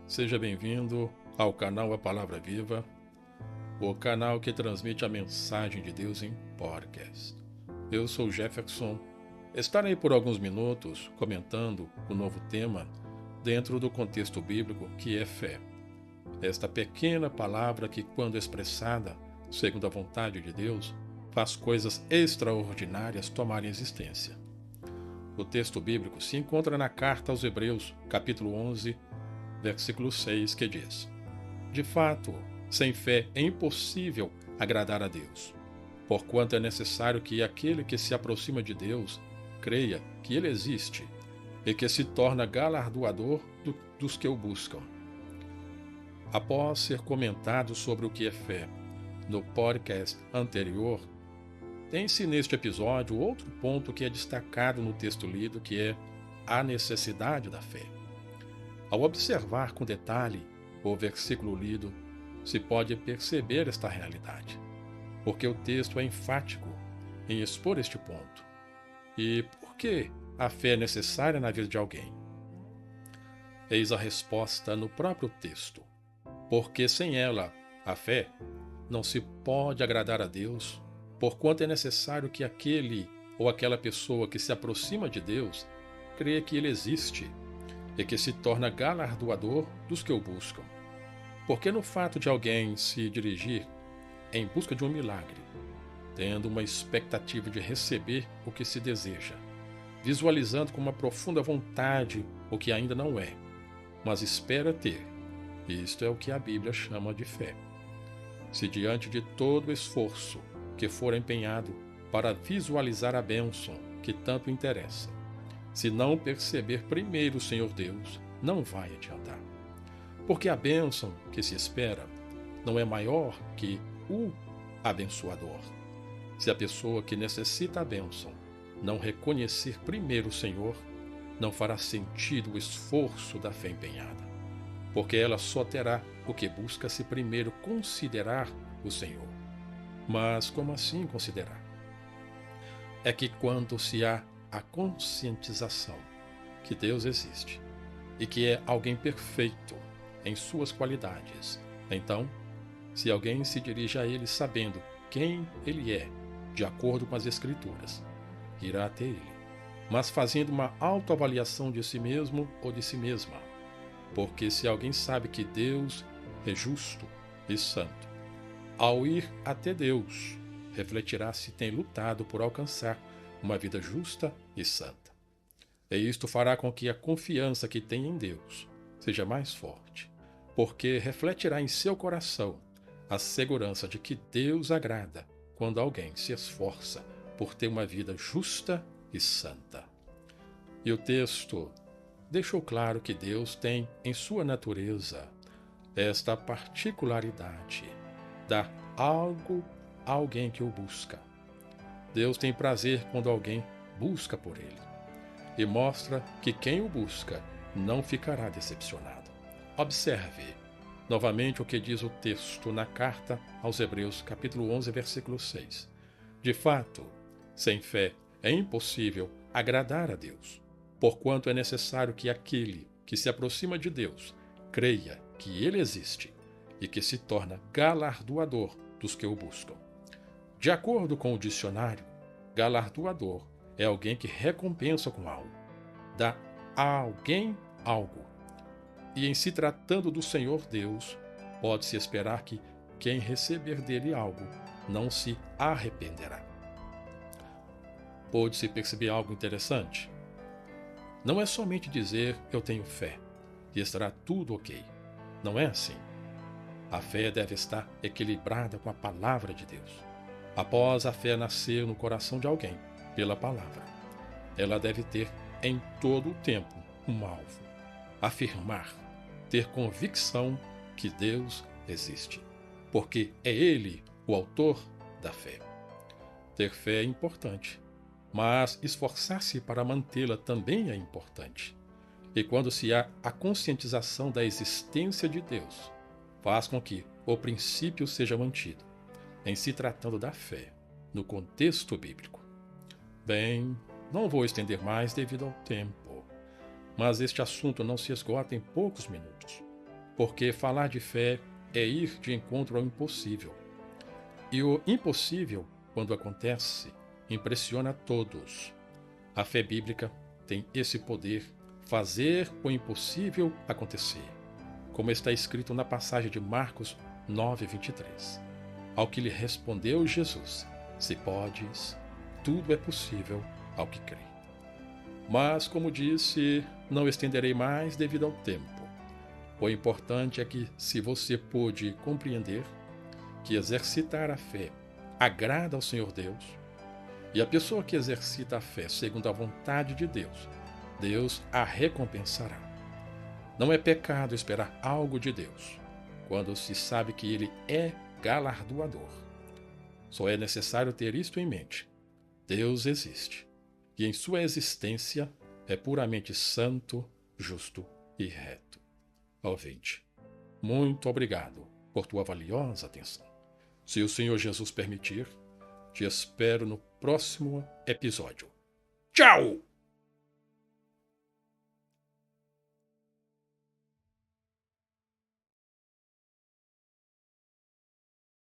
Seja bem-vindo ao canal A Palavra Viva, o canal que transmite a mensagem de Deus em podcast. Eu sou Jefferson, estarei por alguns minutos comentando o novo tema dentro do contexto bíblico que é fé. Esta pequena palavra que, quando expressada segundo a vontade de Deus, faz coisas extraordinárias tomarem existência. O texto bíblico se encontra na carta aos Hebreus, capítulo 11, versículo 6, que diz: De fato, sem fé é impossível agradar a Deus, porquanto é necessário que aquele que se aproxima de Deus creia que Ele existe e que se torna galardoador dos que o buscam. Após ser comentado sobre o que é fé no podcast anterior, tem-se neste episódio outro ponto que é destacado no texto lido, que é a necessidade da fé. Ao observar com detalhe o versículo lido, se pode perceber esta realidade, porque o texto é enfático em expor este ponto. E por que a fé é necessária na vida de alguém? Eis a resposta no próprio texto. Porque sem ela, a fé, não se pode agradar a Deus, porquanto é necessário que aquele ou aquela pessoa que se aproxima de Deus creia que Ele existe e que se torna galardoador dos que o buscam. Porque no fato de alguém se dirigir em busca de um milagre, tendo uma expectativa de receber o que se deseja, visualizando com uma profunda vontade o que ainda não é, mas espera ter, isto é o que a Bíblia chama de fé. Se diante de todo o esforço que for empenhado para visualizar a bênção que tanto interessa, se não perceber primeiro o Senhor Deus, não vai adiantar. Porque a bênção que se espera não é maior que o abençoador. Se a pessoa que necessita a bênção não reconhecer primeiro o Senhor, não fará sentido o esforço da fé empenhada, porque ela só terá o que busca se primeiro considerar o Senhor. Mas como assim considerar? É que quando se há a conscientização que Deus existe e que é alguém perfeito em suas qualidades, então, se alguém se dirige a Ele sabendo quem Ele é, de acordo com as Escrituras, irá até Ele, mas fazendo uma autoavaliação de si mesmo ou de si mesma. Porque se alguém sabe que Deus é justo e santo, ao ir até Deus, refletirá se tem lutado por alcançar uma vida justa e santa. E isto fará com que a confiança que tem em Deus seja mais forte, porque refletirá em seu coração a segurança de que Deus agrada quando alguém se esforça por ter uma vida justa e santa. E o texto deixou claro que Deus tem em sua natureza esta particularidade: dar algo a alguém que o busca. Deus tem prazer quando alguém busca por Ele e mostra que quem o busca não ficará decepcionado. Observe novamente o que diz o texto na carta aos Hebreus, capítulo 11, versículo 6. De fato, sem fé é impossível agradar a Deus, porquanto é necessário que aquele que se aproxima de Deus creia que Ele existe e que se torna galardoador dos que o buscam. De acordo com o dicionário, galardoador é alguém que recompensa com algo, dá a alguém algo. E em se tratando do Senhor Deus, pode-se esperar que quem receber dele algo não se arrependerá. Pode-se perceber algo interessante? Não é somente dizer eu tenho fé e estará tudo ok. Não é assim. A fé deve estar equilibrada com a palavra de Deus. Após a fé nascer no coração de alguém, pela palavra, ela deve ter em todo o tempo um alvo: afirmar, ter convicção que Deus existe, porque é Ele o autor da fé. Ter fé é importante, mas esforçar-se para mantê-la também é importante. E quando se há a conscientização da existência de Deus, faz com que o princípio seja mantido, em se tratando da fé, no contexto bíblico. Bem, não vou estender mais devido ao tempo, mas este assunto não se esgota em poucos minutos. porque falar de fé é ir de encontro ao impossível. E o impossível, quando acontece, impressiona a todos. A fé bíblica tem esse poder, fazer o impossível acontecer, como está escrito na passagem de Marcos 9:23. Ao que lhe respondeu Jesus: se podes, tudo é possível ao que crê. Mas, como disse, não estenderei mais devido ao tempo. O importante é que, se você pôde compreender que exercitar a fé agrada ao Senhor Deus, e a pessoa que exercita a fé segundo a vontade de Deus, Deus a recompensará. Não é pecado esperar algo de Deus, quando se sabe que Ele é galardoador. Só é necessário ter isto em mente. Deus existe, e em sua existência é puramente santo, justo e reto. Ouvinte, muito obrigado por tua valiosa atenção. Se o Senhor Jesus permitir, te espero no próximo episódio. Tchau!